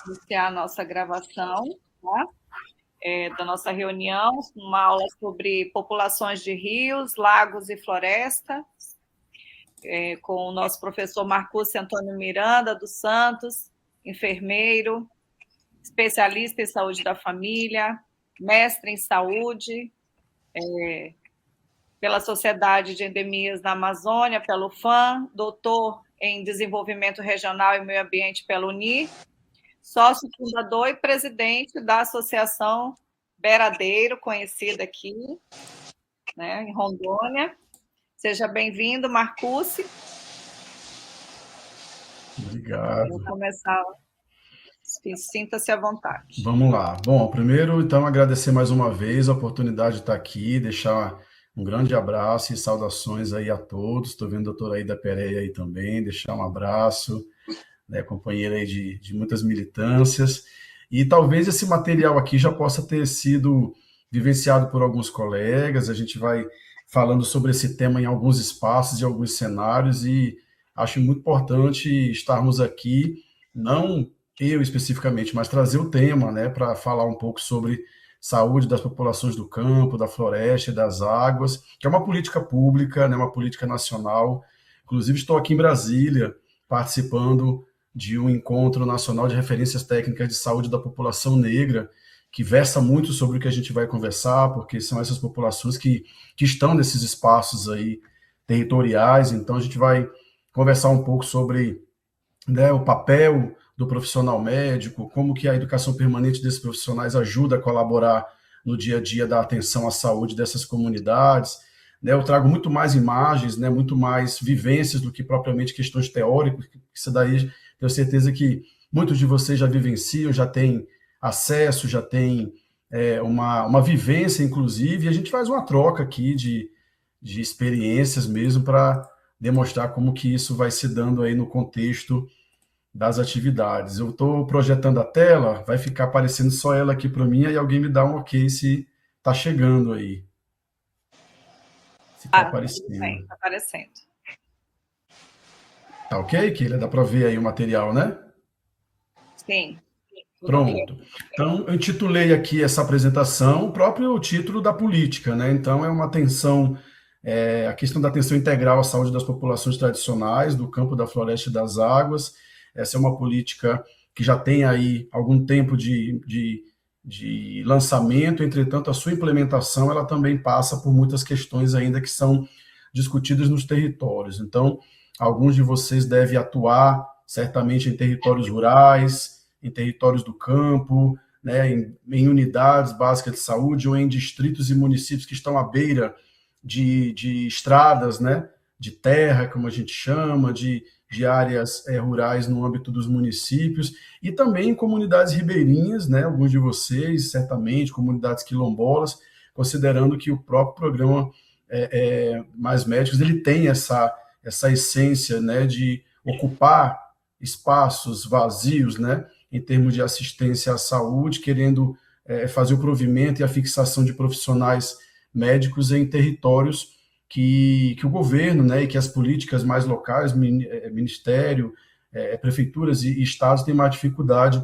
iniciar a nossa gravação, tá? Da nossa reunião, uma aula sobre populações de rios, lagos e florestas, com o nosso professor Marcúcio Antônio Miranda dos Santos, enfermeiro, especialista em saúde da família, mestre em saúde, pela Sociedade de Endemias da Amazônia, pelo FAM, doutor em desenvolvimento regional e meio ambiente pela UNI, sócio fundador e presidente da Associação Beradeiro, conhecida aqui, né, em Rondônia. Seja bem-vindo, Marcúcio. Obrigado. Vou começar. Sinta-se à vontade. Vamos lá. Bom, primeiro, então, agradecer mais uma vez a oportunidade de estar aqui, deixar um grande abraço e saudações aí a todos. Estou vendo a doutora Aida Pereira aí também, deixar um abraço, né, companheira aí de muitas militâncias. E talvez esse material aqui já possa ter sido vivenciado por alguns colegas. A gente vai falando sobre esse tema em alguns espaços e alguns cenários, e acho muito importante estarmos aqui, não eu especificamente, mas trazer o tema, né, para falar um pouco sobre saúde das populações do campo, da floresta e das águas, que é uma política pública, né, uma política nacional. Inclusive, estou aqui em Brasília participando de um encontro nacional de referências técnicas de saúde da população negra, que versa muito sobre o que a gente vai conversar, porque são essas populações que estão nesses espaços aí territoriais. Então, a gente vai conversar um pouco sobre, né, o papel do profissional médico, como que a educação permanente desses profissionais ajuda a colaborar no dia a dia da atenção à saúde dessas comunidades. Né, eu trago muito mais imagens, né, muito mais vivências do que propriamente questões teóricas. Isso daí, tenho certeza que muitos de vocês já vivenciam, já têm acesso, já têm uma vivência, inclusive, e a gente faz uma troca aqui de experiências mesmo para demonstrar como que isso vai se dando aí no contexto das atividades. Eu estou projetando a tela, vai ficar aparecendo só ela aqui para mim, aí alguém me dá um ok se está chegando aí. Se está aparecendo. Bem, está aparecendo. Tá ok, Keila? Dá para ver aí o material, né? Sim. Pronto. Então, eu intitulei aqui essa apresentação o próprio título da política, né? Então, é uma atenção, a questão da atenção integral à saúde das populações tradicionais, do campo, da floresta e das águas. Essa é uma política que já tem aí algum tempo de lançamento, entretanto, a sua implementação ela também passa por muitas questões ainda que são discutidas nos territórios. Então, alguns de vocês devem atuar certamente em territórios rurais, em territórios do campo, né, em unidades básicas de saúde ou em distritos e municípios que estão à beira de estradas, né, de terra, como a gente chama, de áreas rurais no âmbito dos municípios, e também em comunidades ribeirinhas, né, alguns de vocês, certamente, comunidades quilombolas, considerando que o próprio programa Mais Médicos, ele tem essa essência, né, de ocupar espaços vazios, né, em termos de assistência à saúde, querendo fazer o provimento e a fixação de profissionais médicos em territórios que o governo, né, e que as políticas mais locais, ministério, prefeituras e estados têm mais dificuldade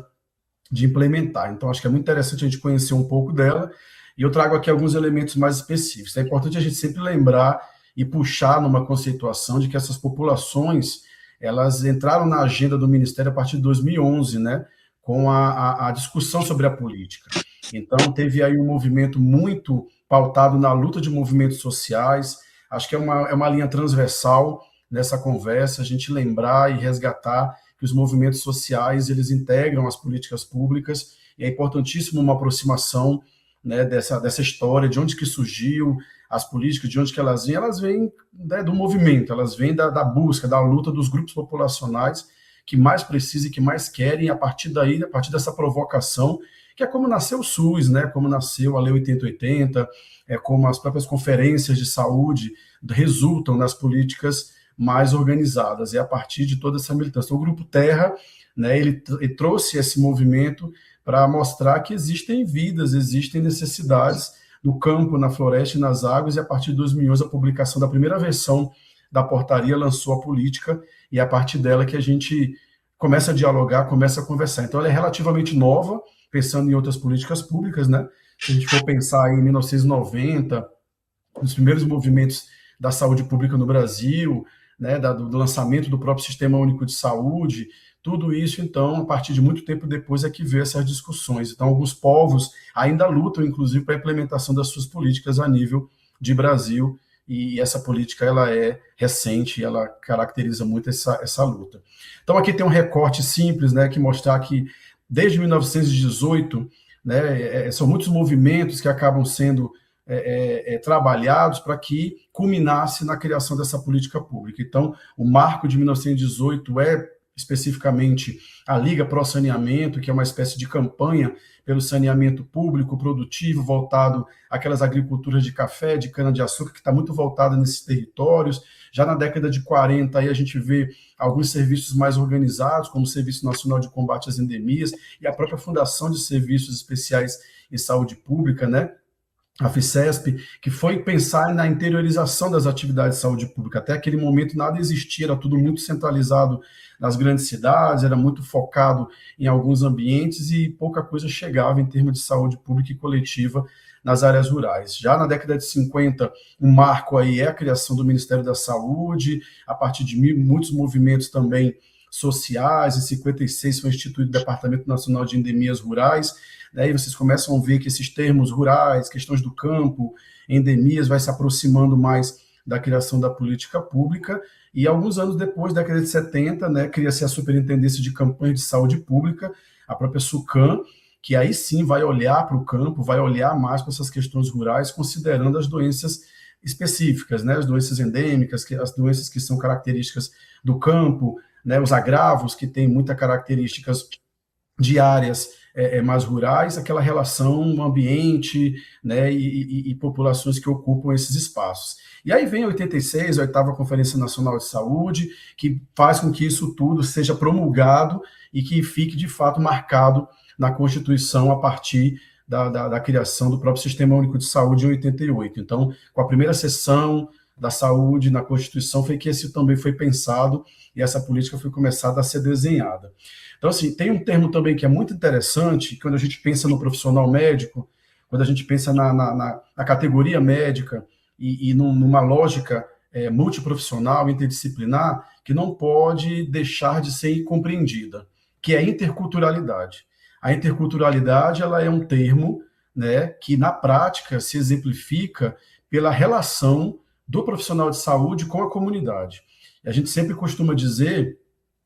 de implementar. Então, acho que é muito interessante a gente conhecer um pouco dela, e eu trago aqui alguns elementos mais específicos. É importante a gente sempre lembrar e puxar numa conceituação de que essas populações, elas entraram na agenda do Ministério a partir de 2011, né, com a discussão sobre a política. Então, teve aí um movimento muito pautado na luta de movimentos sociais. Acho que é uma linha transversal nessa conversa, a gente lembrar e resgatar que os movimentos sociais, eles integram as políticas públicas, e é importantíssimo uma aproximação, né, dessa história, de onde que surgiu as políticas, de onde que elas vêm, né, do movimento, elas vêm da busca, da luta dos grupos populacionais que mais precisam e que mais querem, a partir daí, a partir dessa provocação, que é como nasceu o SUS, né, como nasceu a Lei 8080, como as próprias conferências de saúde resultam nas políticas mais organizadas, e a partir de toda essa militância. Então, o Grupo Terra, né, ele trouxe esse movimento para mostrar que existem vidas, existem necessidades no campo, na floresta e nas águas, e a partir de 2011, a publicação da primeira versão da portaria lançou a política, e é a partir dela que a gente começa a dialogar, começa a conversar. Então, ela é relativamente nova, pensando em outras políticas públicas, né? Se a gente for pensar em 1990, nos primeiros movimentos da saúde pública no Brasil, né, do lançamento do próprio Sistema Único de Saúde, tudo isso, então, a partir de muito tempo depois é que veio essas discussões. Então, alguns povos ainda lutam, inclusive, para a implementação das suas políticas a nível de Brasil, e essa política ela é recente, ela caracteriza muito essa luta. Então, aqui tem um recorte simples, né, que mostrar que, desde 1918, né, são muitos movimentos que acabam sendo trabalhados para que culminasse na criação dessa política pública. Então, o marco de 1918 é especificamente a Liga Pró Saneamento, que é uma espécie de campanha pelo saneamento público, produtivo, voltado àquelas agriculturas de café, de cana-de-açúcar, que está muito voltada nesses territórios. Já na década de 40, aí a gente vê alguns serviços mais organizados, como o Serviço Nacional de Combate às Endemias e a própria Fundação de Serviços Especiais em Saúde Pública, né? A FICESP, que foi pensar na interiorização das atividades de saúde pública. Até aquele momento nada existia, era tudo muito centralizado nas grandes cidades, era muito focado em alguns ambientes e pouca coisa chegava em termos de saúde pública e coletiva nas áreas rurais. Já na década de 50, um marco aí é a criação do Ministério da Saúde, a partir de muitos movimentos também sociais. Em 56 foi instituído o Departamento Nacional de Endemias Rurais, né, e vocês começam a ver que esses termos rurais, questões do campo, endemias, vai se aproximando mais da criação da política pública, e alguns anos depois, década de 70, né, cria-se a Superintendência de Campanha de Saúde Pública, a própria SUCAM, que aí sim vai olhar para o campo, vai olhar mais para essas questões rurais, considerando as doenças específicas, né, as doenças endêmicas, as doenças que são características do campo, né, os agravos que têm muitas características de áreas mais rurais, aquela relação ambiente, né, e populações que ocupam esses espaços. E aí vem a 86, a 8ª Conferência Nacional de Saúde, que faz com que isso tudo seja promulgado e que fique, de fato, marcado na Constituição a partir da criação do próprio Sistema Único de Saúde em 88. Então, com a primeira sessão da saúde na Constituição, foi que esse também foi pensado e essa política foi começada a ser desenhada. Então, assim, tem um termo também que é muito interessante, quando a gente pensa no profissional médico, quando a gente pensa na categoria médica e numa lógica multiprofissional, interdisciplinar, que não pode deixar de ser compreendida, que é a interculturalidade. A interculturalidade, ela é um termo, né, que na prática se exemplifica pela relação do profissional de saúde com a comunidade. E a gente sempre costuma dizer,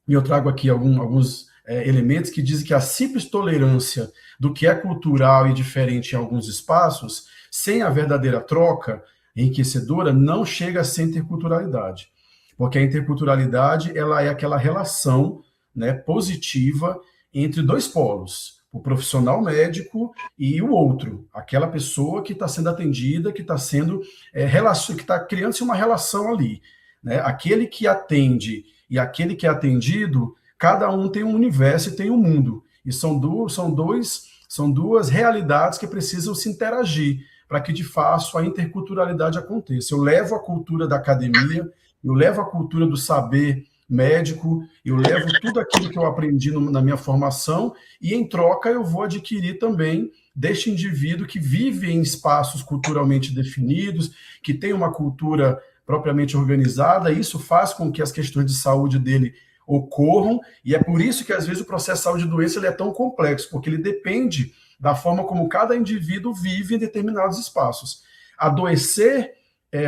e eu trago aqui alguns elementos que dizem que a simples tolerância do que é cultural e diferente em alguns espaços, sem a verdadeira troca enriquecedora, não chega a ser interculturalidade. Porque a interculturalidade, ela é aquela relação, né, positiva entre dois polos, o profissional médico e o outro, aquela pessoa que está sendo atendida, que está sendo que está criando-se uma relação ali, né? Aquele que atende e aquele que é atendido, cada um tem um universo e tem um mundo, e são duas realidades que precisam se interagir para que de fato a interculturalidade aconteça. Eu levo a cultura da academia, eu levo a cultura do saber médico, eu levo tudo aquilo que eu aprendi na minha formação e, em troca, eu vou adquirir também deste indivíduo que vive em espaços culturalmente definidos, que tem uma cultura propriamente organizada, e isso faz com que as questões de saúde dele ocorram, e é por isso que, às vezes, o processo de saúde e doença ele é tão complexo, porque ele depende da forma como cada indivíduo vive em determinados espaços. Adoecer,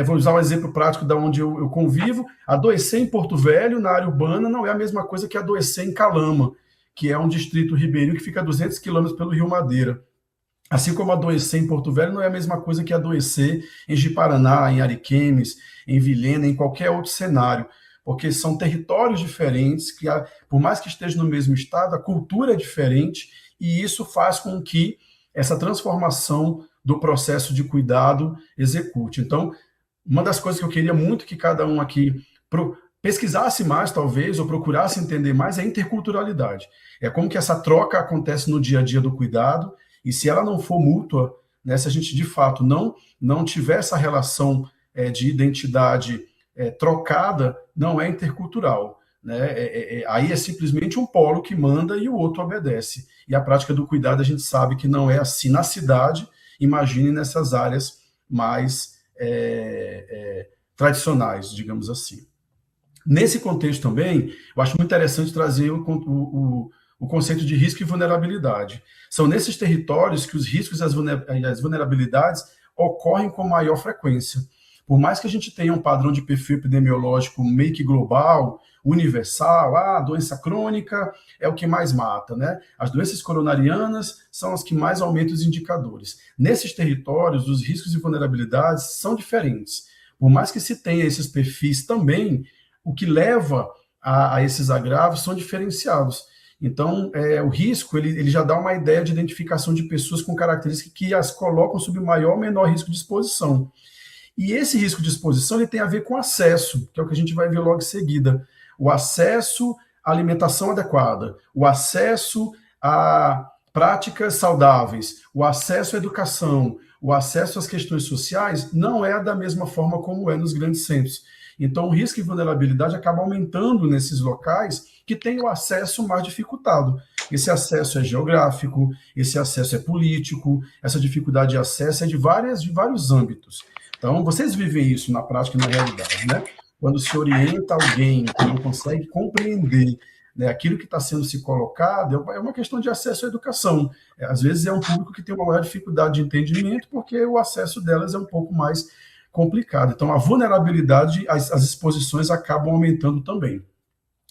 vou usar um exemplo prático da onde eu convivo, adoecer em Porto Velho, na área urbana, não é a mesma coisa que adoecer em Calama, que é um distrito ribeirinho que fica a 200 quilômetros pelo Rio Madeira. Assim como adoecer em Porto Velho não é a mesma coisa que adoecer em Ji-Paraná, em Ariquemes, em Vilhena, em qualquer outro cenário, porque são territórios diferentes, que por mais que estejam no mesmo estado, a cultura é diferente, e isso faz com que essa transformação do processo de cuidado execute. Então, uma das coisas que eu queria muito que cada um aqui pesquisasse mais, talvez, ou procurasse entender mais, é a interculturalidade. É como que essa troca acontece no dia a dia do cuidado, e se ela não for mútua, né, se a gente de fato não tiver essa relação de identidade trocada, não é intercultural. né? Aí é simplesmente um polo que manda e o outro obedece. E a prática do cuidado a gente sabe que não é assim na cidade, imagine nessas áreas mais tradicionais, digamos assim. Nesse contexto também, eu acho muito interessante trazer o conceito de risco e vulnerabilidade. São nesses territórios que os riscos e as vulnerabilidades ocorrem com maior frequência. Por mais que a gente tenha um padrão de perfil epidemiológico meio que global, universal, a doença crônica é o que mais mata, né? As doenças coronarianas são as que mais aumentam os indicadores. Nesses territórios, os riscos e vulnerabilidades são diferentes. Por mais que se tenha esses perfis também, o que leva a esses agravos são diferenciados. Então, o risco, ele já dá uma ideia de identificação de pessoas com características que as colocam sob maior ou menor risco de exposição. E esse risco de exposição ele tem a ver com acesso, que é o que a gente vai ver logo em seguida. O acesso à alimentação adequada, o acesso a práticas saudáveis, o acesso à educação, o acesso às questões sociais não é da mesma forma como é nos grandes centros. Então, o risco e vulnerabilidade acaba aumentando nesses locais que têm o acesso mais dificultado. Esse acesso é geográfico, esse acesso é político, essa dificuldade de acesso é de vários âmbitos. Então, vocês vivem isso na prática e na realidade, né? Quando se orienta alguém que não consegue compreender, né, aquilo que está sendo se colocado, é uma questão de acesso à educação. Às vezes é um público que tem uma maior dificuldade de entendimento porque o acesso delas é um pouco mais complicado. Então, a vulnerabilidade, as exposições acabam aumentando também.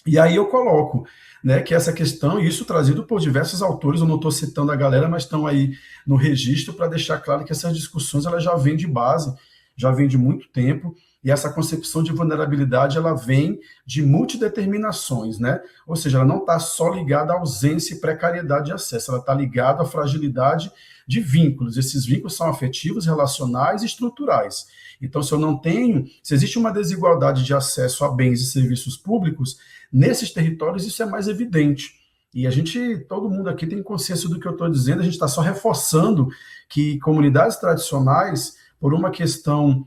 E aí eu coloco, né, que essa questão, e isso trazido por diversos autores, eu não estou citando a galera, mas estão aí no registro para deixar claro que essas discussões elas já vêm de base, já vêm de muito tempo, e essa concepção de vulnerabilidade ela vem de multideterminações, né? Ou seja, ela não está só ligada à ausência e precariedade de acesso, ela está ligada à fragilidade de vínculos. Esses vínculos são afetivos, relacionais e estruturais. Então, se existe uma desigualdade de acesso a bens e serviços públicos, nesses territórios isso é mais evidente. E todo mundo aqui tem consciência do que eu estou dizendo, a gente está só reforçando que comunidades tradicionais, por uma questão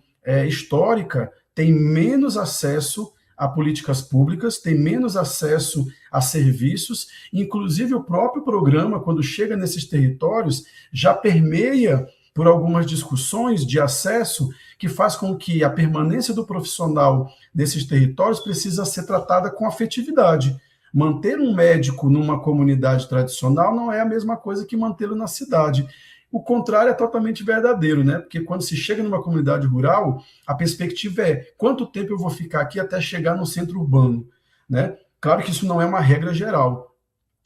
histórica, têm menos acesso a políticas públicas, têm menos acesso a serviços, inclusive o próprio programa, quando chega nesses territórios, já permeia por algumas discussões de acesso que faz com que a permanência do profissional nesses territórios precisa ser tratada com afetividade. Manter um médico numa comunidade tradicional não é a mesma coisa que mantê-lo na cidade. O contrário é totalmente verdadeiro, né? Porque quando se chega numa comunidade rural, a perspectiva é quanto tempo eu vou ficar aqui até chegar no centro urbano, né? Claro que isso não é uma regra geral,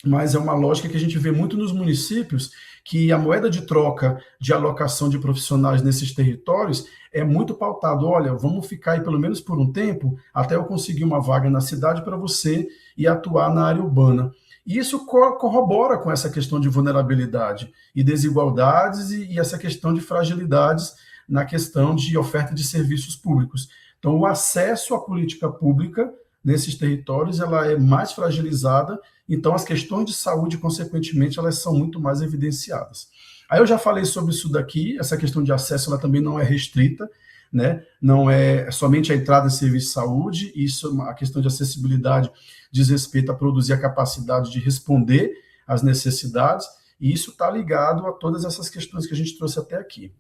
mas é uma lógica que a gente vê muito nos municípios, que a moeda de troca de alocação de profissionais nesses territórios é muito pautado. Olha, vamos ficar aí pelo menos por um tempo, até eu conseguir uma vaga na cidade para você ir atuar na área urbana. E isso corrobora com essa questão de vulnerabilidade e desigualdades e essa questão de fragilidades na questão de oferta de serviços públicos. Então, o acesso à política pública nesses territórios ela é mais fragilizada, então as questões de saúde, consequentemente, elas são muito mais evidenciadas. Aí eu já falei sobre isso daqui, essa questão de acesso ela também não é restrita, né? Não é somente a entrada em serviço de saúde, isso, a questão de acessibilidade diz respeito a produzir a capacidade de responder às necessidades, e isso está ligado a todas essas questões que a gente trouxe até aqui.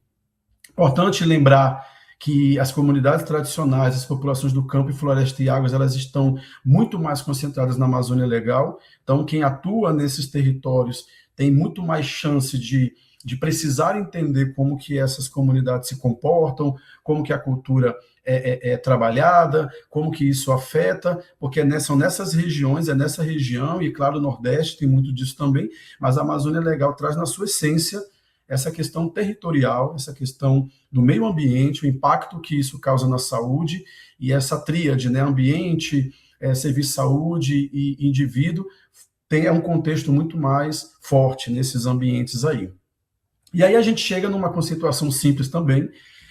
Importante lembrar que as comunidades tradicionais, as populações do campo e floresta e águas, elas estão muito mais concentradas na Amazônia Legal, então quem atua nesses territórios tem muito mais chance de precisar entender como que essas comunidades se comportam, como que a cultura é trabalhada, como que isso afeta, porque são nessas regiões, é nessa região, e claro, o Nordeste tem muito disso também, mas a Amazônia Legal traz na sua essência essa questão territorial, essa questão do meio ambiente, o impacto que isso causa na saúde, e essa tríade, né, ambiente, serviço de saúde e indivíduo, tem um contexto muito mais forte nesses ambientes aí. E aí a gente chega numa conceituação simples também,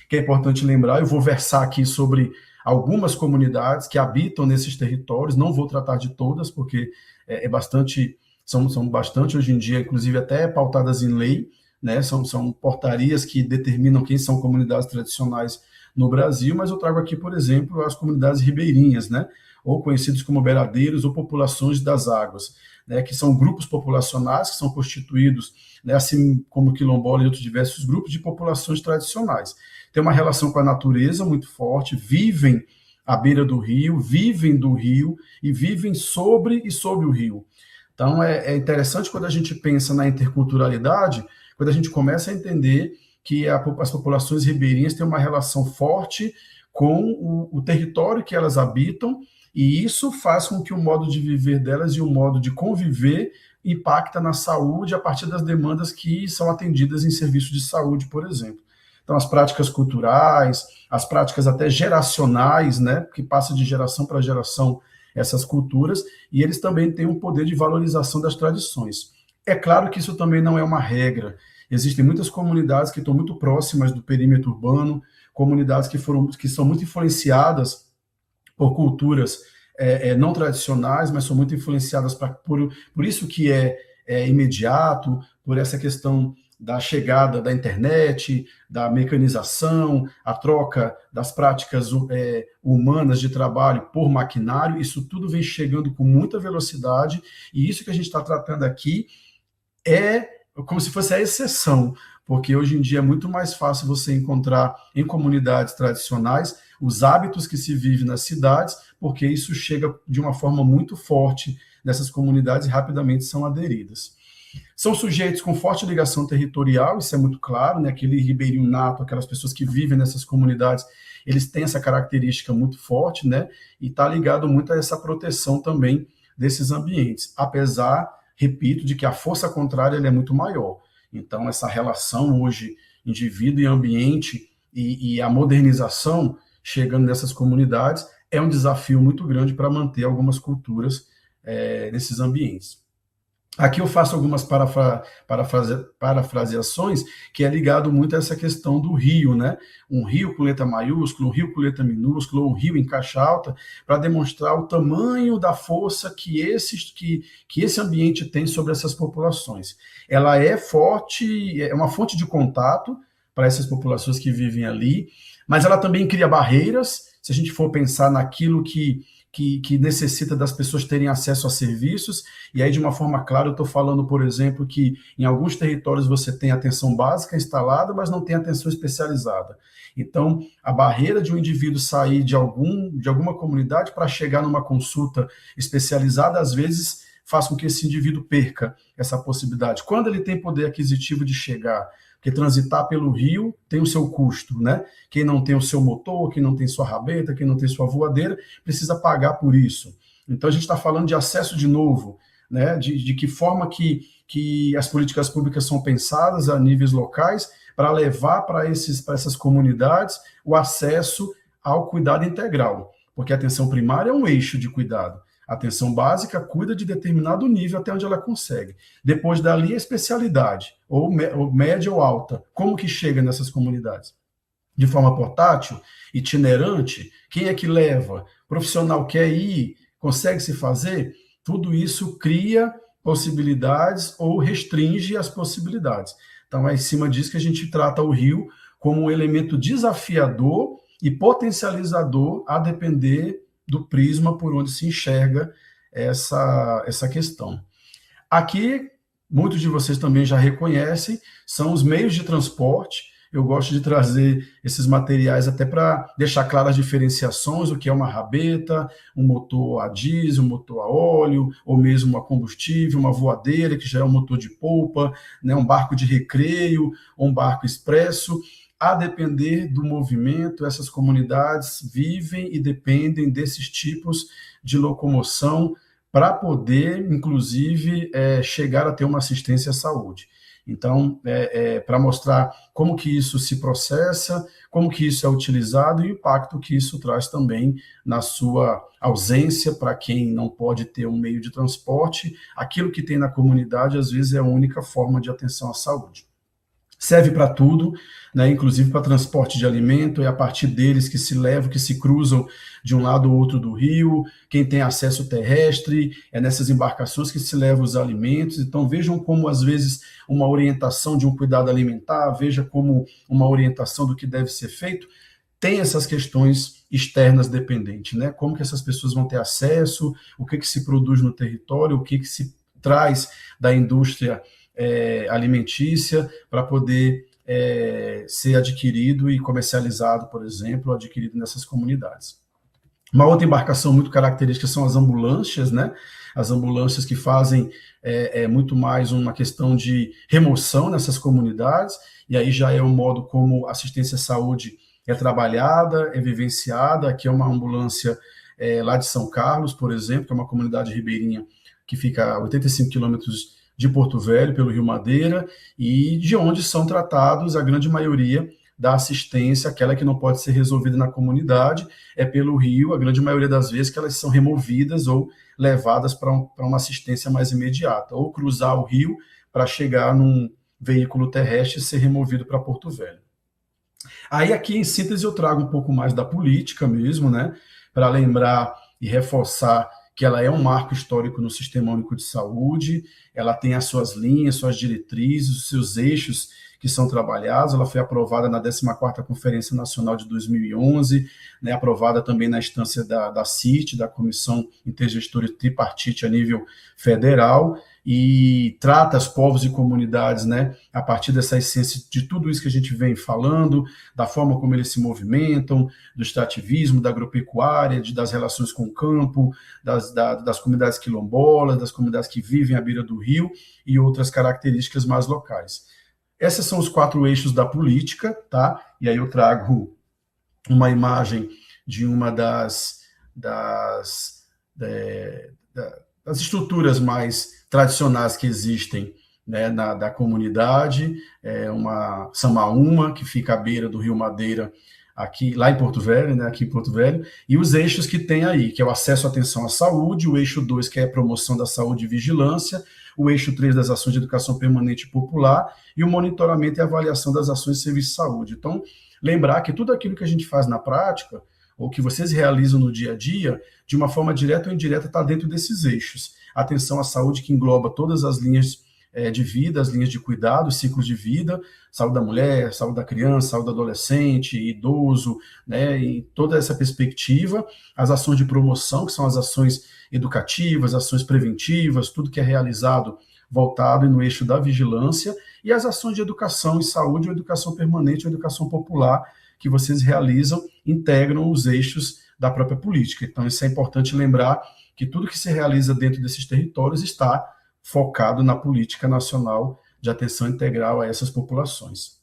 que é importante lembrar, eu vou versar aqui sobre algumas comunidades que habitam nesses territórios, não vou tratar de todas, porque são bastante hoje em dia, inclusive até pautadas em lei, né? São portarias que determinam quem são comunidades tradicionais no Brasil, mas eu trago aqui, por exemplo, as comunidades ribeirinhas, né? ou conhecidos como beiradeiros ou populações das águas, né, que são grupos populacionais que são constituídos, né, assim como o quilombola e outros diversos grupos de populações tradicionais. Tem uma relação com a natureza muito forte, vivem à beira do rio, vivem do rio e vivem sobre e sob o rio. Então, é interessante quando a gente pensa na interculturalidade, quando a gente começa a entender que as populações ribeirinhas têm uma relação forte com o território que elas habitam, e isso faz com que o modo de viver delas e o modo de conviver impacta na saúde a partir das demandas que são atendidas em serviços de saúde, por exemplo. Então, as práticas culturais, as práticas até geracionais, né, que passa de geração para geração essas culturas, e eles também têm um poder de valorização das tradições. É claro que isso também não é uma regra. Existem muitas comunidades que estão muito próximas do perímetro urbano, comunidades que são muito influenciadas por culturas não tradicionais, mas são muito influenciadas por isso que é imediato, por essa questão da chegada da internet, da mecanização, a troca das práticas humanas de trabalho por maquinário, isso tudo vem chegando com muita velocidade, e isso que a gente está tratando aqui é como se fosse a exceção, porque hoje em dia é muito mais fácil você encontrar em comunidades tradicionais os hábitos que se vive nas cidades, porque isso chega de uma forma muito forte nessas comunidades e rapidamente são aderidas. São sujeitos com forte ligação territorial, isso é muito claro, né? Aquele ribeirinho nato, aquelas pessoas que vivem nessas comunidades, eles têm essa característica muito forte, né? E está ligado muito a essa proteção também desses ambientes, apesar, repito, de que a força contrária ela é muito maior. Então, essa relação hoje, indivíduo e ambiente, e a modernização chegando nessas comunidades, é um desafio muito grande para manter algumas culturas nesses ambientes. Aqui eu faço algumas parafraseações que é ligado muito a essa questão do rio, né? Um rio com letra maiúscula, um rio com letra minúscula, ou um rio em caixa alta, para demonstrar o tamanho da força que esse ambiente tem sobre essas populações. Ela é forte, é uma fonte de contato para essas populações que vivem ali, mas ela também cria barreiras, se a gente for pensar naquilo que necessita das pessoas terem acesso a serviços, e aí de uma forma clara eu estou falando, por exemplo, que em alguns territórios você tem atenção básica instalada, mas não tem atenção especializada. Então, a barreira de um indivíduo sair de alguma comunidade para chegar numa consulta especializada, às vezes faz com que esse indivíduo perca essa possibilidade. Quando ele tem poder aquisitivo de chegar, porque transitar pelo rio tem o seu custo, né? Quem não tem o seu motor, quem não tem sua rabeta, quem não tem sua voadeira, precisa pagar por isso. Então, a gente está falando de acesso de novo, né? De que forma que as políticas públicas são pensadas a níveis locais para levar para essas comunidades o acesso ao cuidado integral, porque a atenção primária é um eixo de cuidado. A atenção básica cuida de determinado nível até onde ela consegue. Depois dali, a especialidade, ou média ou alta. Como que chega nessas comunidades? De forma portátil, itinerante? Quem é que leva? O profissional quer ir? Consegue se fazer? Tudo isso cria possibilidades ou restringe as possibilidades. Então, é em cima disso que a gente trata o rio como um elemento desafiador e potencializador a depender do prisma por onde se enxerga essa questão. Aqui, muitos de vocês também já reconhecem, são os meios de transporte. Eu gosto de trazer esses materiais até para deixar claras as diferenciações, o que é uma rabeta, um motor a diesel, um motor a óleo, ou mesmo a combustível, uma voadeira, que já é um motor de polpa, né, um barco de recreio, ou um barco expresso. A depender do movimento, essas comunidades vivem e dependem desses tipos de locomoção para poder, inclusive, chegar a ter uma assistência à saúde. Então, para mostrar como que isso se processa, como que isso é utilizado e o impacto que isso traz também na sua ausência para quem não pode ter um meio de transporte, aquilo que tem na comunidade, às vezes, é a única forma de atenção à saúde. Serve para tudo, né, inclusive para transporte de alimento, é a partir deles que se levam, que se cruzam de um lado ou outro do rio, quem tem acesso terrestre, é nessas embarcações que se levam os alimentos. Então vejam como às vezes uma orientação de um cuidado alimentar, veja como uma orientação do que deve ser feito, tem essas questões externas dependentes, né? Como que essas pessoas vão ter acesso, o que se produz no território, o que se traz da indústria alimentícia para poder ser adquirido e comercializado, por exemplo, adquirido nessas comunidades. Uma outra embarcação muito característica são as ambulâncias, né? As ambulâncias que fazem muito mais uma questão de remoção nessas comunidades, e aí já é o modo como a assistência à saúde é trabalhada, é vivenciada. Aqui é uma ambulância lá de São Carlos, por exemplo, que é uma comunidade ribeirinha que fica a 85 quilômetros de Porto Velho, pelo Rio Madeira, e de onde são tratados a grande maioria da assistência, aquela que não pode ser resolvida na comunidade, é pelo rio, a grande maioria das vezes que elas são removidas ou levadas para uma assistência mais imediata, ou cruzar o rio para chegar num veículo terrestre e ser removido para Porto Velho. Aí aqui, em síntese, eu trago um pouco mais da política mesmo, né, para lembrar e reforçar que ela é um marco histórico no Sistema Único de Saúde, ela tem as suas linhas, suas diretrizes, os seus eixos que são trabalhados. Ela foi aprovada na 14ª Conferência Nacional de 2011, né, aprovada também na instância da CIT, da Comissão Intergestora Tripartite a nível federal, e trata os povos e comunidades, né, a partir dessa essência de tudo isso que a gente vem falando, da forma como eles se movimentam, do extrativismo, da agropecuária, das relações com o campo, das comunidades quilombolas, das comunidades que vivem à beira do rio e outras características mais locais. Esses são os 4 eixos da política, tá? E aí eu trago uma imagem de uma das estruturas mais tradicionais que existem, né, da comunidade, uma samaúma, que fica à beira do Rio Madeira, aqui, lá em Porto Velho, né, aqui em Porto Velho, e os eixos que tem aí, que é o acesso à atenção à saúde, o eixo 2, que é a promoção da saúde e vigilância, o eixo 3 das ações de educação permanente e popular, e o monitoramento e avaliação das ações de serviço de saúde. Então, lembrar que tudo aquilo que a gente faz na prática, ou que vocês realizam no dia a dia, de uma forma direta ou indireta, está dentro desses eixos. Atenção à saúde, que engloba todas as linhas de vida, as linhas de cuidado, ciclos de vida, saúde da mulher, saúde da criança, saúde do adolescente, idoso, né, e toda essa perspectiva, as ações de promoção, que são as ações educativas, ações preventivas, tudo que é realizado voltado no eixo da vigilância, e as ações de educação e saúde, ou educação permanente, ou educação popular, que vocês realizam, integram os eixos da própria política. Então, isso é importante lembrar, que tudo que se realiza dentro desses territórios está focado na política nacional de atenção integral a essas populações.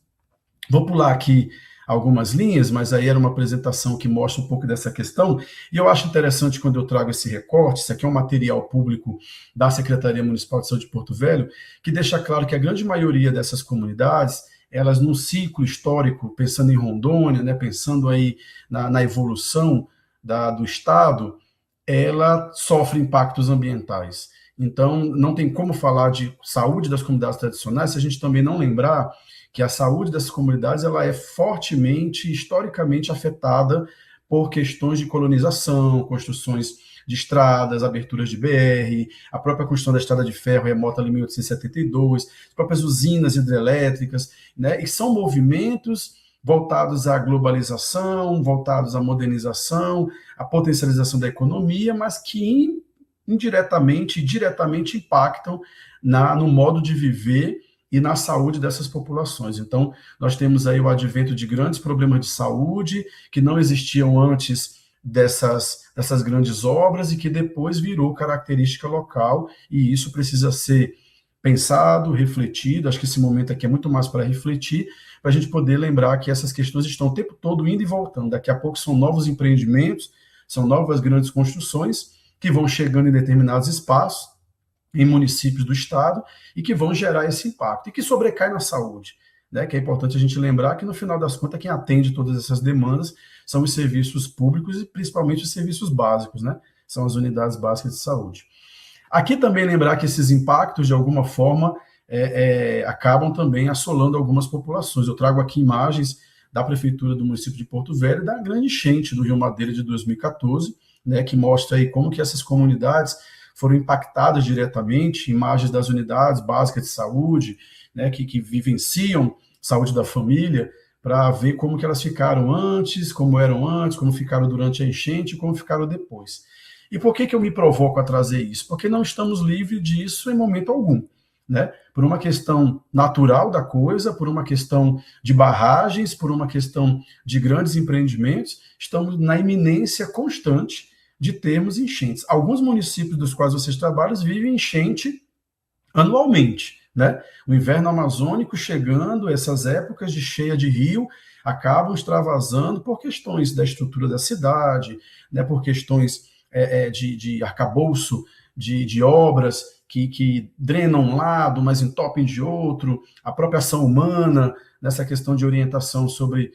Vou pular aqui algumas linhas, mas aí era uma apresentação que mostra um pouco dessa questão, e eu acho interessante quando eu trago esse recorte. Isso aqui é um material público da Secretaria Municipal de Saúde de Porto Velho, que deixa claro que a grande maioria dessas comunidades, elas num ciclo histórico, pensando em Rondônia, né, pensando aí na evolução do Estado, ela sofre impactos ambientais. Então, não tem como falar de saúde das comunidades tradicionais se a gente também não lembrar que a saúde dessas comunidades ela é fortemente, historicamente afetada por questões de colonização, construções de estradas, aberturas de BR, a própria construção da estrada de ferro remota ali em 1872, as próprias usinas hidrelétricas, né? E são movimentos voltados à globalização, voltados à modernização, à potencialização da economia, mas que indiretamente e diretamente impactam no modo de viver e na saúde dessas populações. Então, nós temos aí o advento de grandes problemas de saúde que não existiam antes dessas grandes obras e que depois virou característica local, e isso precisa ser pensado, refletido. Acho que esse momento aqui é muito mais para refletir, para a gente poder lembrar que essas questões estão o tempo todo indo e voltando. Daqui a pouco são novos empreendimentos, são novas grandes construções que vão chegando em determinados espaços, em municípios do estado, e que vão gerar esse impacto, e que sobrecai na saúde, né? Que é importante a gente lembrar que, no final das contas, quem atende todas essas demandas são os serviços públicos e principalmente os serviços básicos, né? São as unidades básicas de saúde. Aqui também lembrar que esses impactos, de alguma forma, acabam também assolando algumas populações. Eu trago aqui imagens da Prefeitura do município de Porto Velho, da grande enchente do Rio Madeira de 2014, né, que mostra aí como que essas comunidades foram impactadas diretamente, imagens das unidades básicas de saúde, né, que vivenciam saúde da família, para ver como que elas ficaram antes, como eram antes, como ficaram durante a enchente e como ficaram depois. E por que eu me provoco a trazer isso? Porque não estamos livres disso em momento algum, né? Por uma questão natural da coisa, por uma questão de barragens, por uma questão de grandes empreendimentos, estamos na iminência constante de termos enchentes. Alguns municípios dos quais vocês trabalham vivem enchente anualmente, né? O inverno amazônico chegando, essas épocas de cheia de rio acabam extravasando por questões da estrutura da cidade, né? Por questões de arcabouço de obras que drenam um lado, mas entopem de outro, a própria ação humana nessa questão de orientação sobre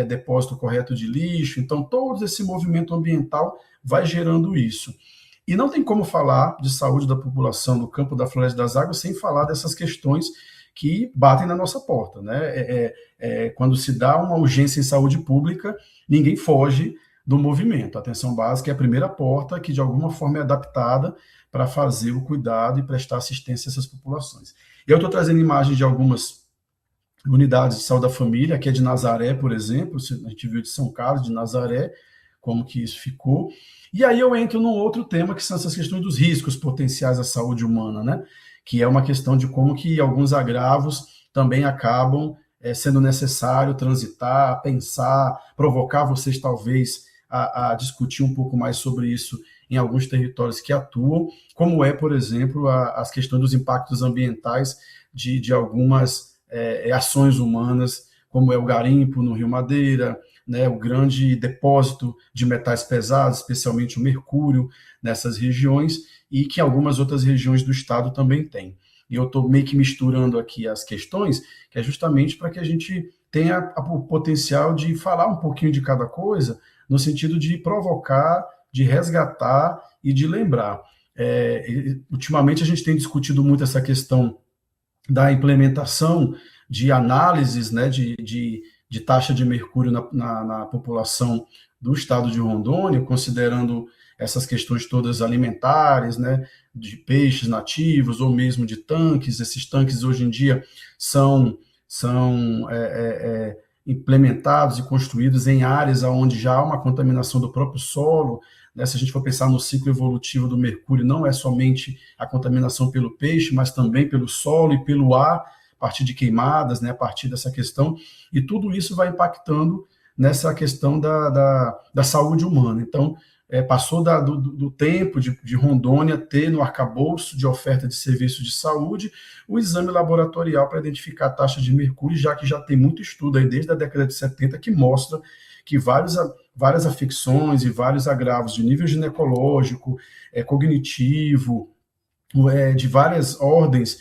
depósito correto de lixo. Então, todo esse movimento ambiental vai gerando isso. E não tem como falar de saúde da população do campo da Floresta das Águas sem falar dessas questões que batem na nossa porta, né? Quando se dá uma urgência em saúde pública, ninguém foge do movimento. A atenção básica é a primeira porta que, de alguma forma, é adaptada para fazer o cuidado e prestar assistência a essas populações. Eu estou trazendo imagens de algumas unidades de saúde da família, aqui é de Nazaré, por exemplo, a gente viu de São Carlos, de Nazaré, como que isso ficou. E aí eu entro num outro tema, que são essas questões dos riscos potenciais à saúde humana, né? Que é uma questão de como que alguns agravos também acabam sendo necessário transitar, pensar, provocar vocês talvez a discutir um pouco mais sobre isso em alguns territórios que atuam, como é, por exemplo, as questões dos impactos ambientais de algumas ações humanas, como é o garimpo no Rio Madeira, né, o grande depósito de metais pesados, especialmente o mercúrio, nessas regiões, e que algumas outras regiões do estado também têm. E eu estou meio que misturando aqui as questões, que é justamente para que a gente tenha o potencial de falar um pouquinho de cada coisa, no sentido de provocar, de resgatar e de lembrar. Ultimamente a gente tem discutido muito essa questão da implementação de análises, né, de taxa de mercúrio na população do estado de Rondônia, considerando essas questões todas alimentares, né, de peixes nativos ou mesmo de tanques. Esses tanques hoje em dia são implementados e construídos em áreas onde já há uma contaminação do próprio solo, né? Se a gente for pensar no ciclo evolutivo do mercúrio, não é somente a contaminação pelo peixe, mas também pelo solo e pelo ar, a partir de queimadas, né? A partir dessa questão, e tudo isso vai impactando nessa questão da saúde humana. Então, passou do tempo de Rondônia ter no arcabouço de oferta de serviços de saúde o exame laboratorial para identificar a taxa de mercúrio, já que já tem muito estudo aí desde a década de 70 que mostra que várias afecções e vários agravos de nível ginecológico, cognitivo, de várias ordens,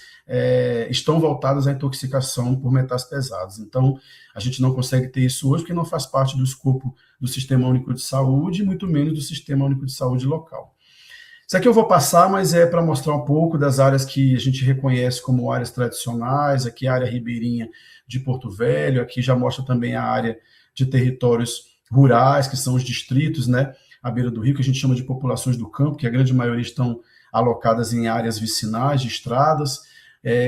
estão voltadas à intoxicação por metais pesados. Então, a gente não consegue ter isso hoje porque não faz parte do escopo do Sistema Único de Saúde, e muito menos do Sistema Único de Saúde local. Isso aqui eu vou passar, mas é para mostrar um pouco das áreas que a gente reconhece como áreas tradicionais. Aqui a área ribeirinha de Porto Velho, aqui já mostra também a área de territórios rurais, que são os distritos, né, à beira do rio, que a gente chama de populações do campo, que a grande maioria estão alocadas em áreas vicinais de estradas.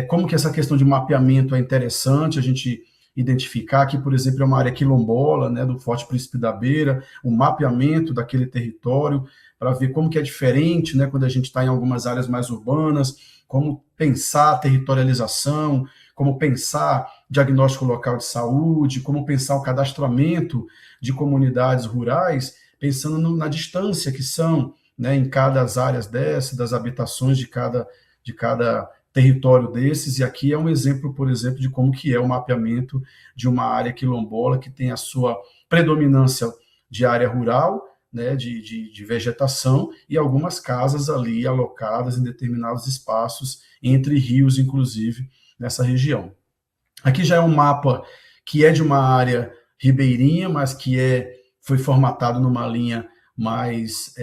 Como que essa questão de mapeamento é interessante a gente identificar. Aqui, por exemplo, é uma área quilombola, né, do Forte Príncipe da Beira, o mapeamento daquele território, para ver como que é diferente, né, quando a gente está em algumas áreas mais urbanas, como pensar a territorialização, como pensar diagnóstico local de saúde, como pensar o cadastramento de comunidades rurais, pensando na distância que são, né, em cada áreas dessas, das habitações de cada território desses. E aqui é um exemplo, por exemplo, de como que é o mapeamento de uma área quilombola que tem a sua predominância de área rural, né, de vegetação, e algumas casas ali alocadas em determinados espaços, entre rios, inclusive, nessa região. Aqui já é um mapa que é de uma área ribeirinha, mas que foi formatado numa linha mais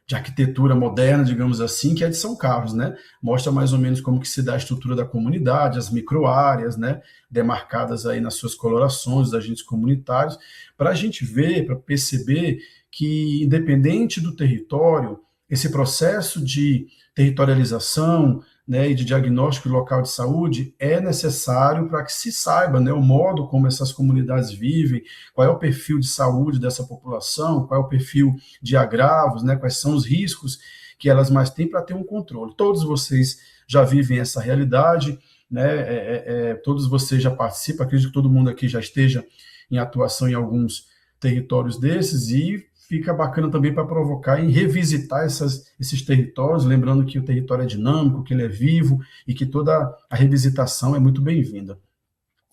de arquitetura moderna, digamos assim, que é de São Carlos, né? Mostra mais ou menos como que se dá a estrutura da comunidade, as microáreas, né, demarcadas aí nas suas colorações, os agentes comunitários, para a gente ver, para perceber que, independente do território, esse processo de territorialização, né, e de diagnóstico local de saúde é necessário para que se saiba, né, o modo como essas comunidades vivem, qual é o perfil de saúde dessa população, qual é o perfil de agravos, né, quais são os riscos que elas mais têm para ter um controle. Todos vocês já vivem essa realidade, né, todos vocês já participam, acredito que todo mundo aqui já esteja em atuação em alguns territórios desses, e fica bacana também para provocar em revisitar esses territórios, lembrando que o território é dinâmico, que ele é vivo e que toda a revisitação é muito bem-vinda.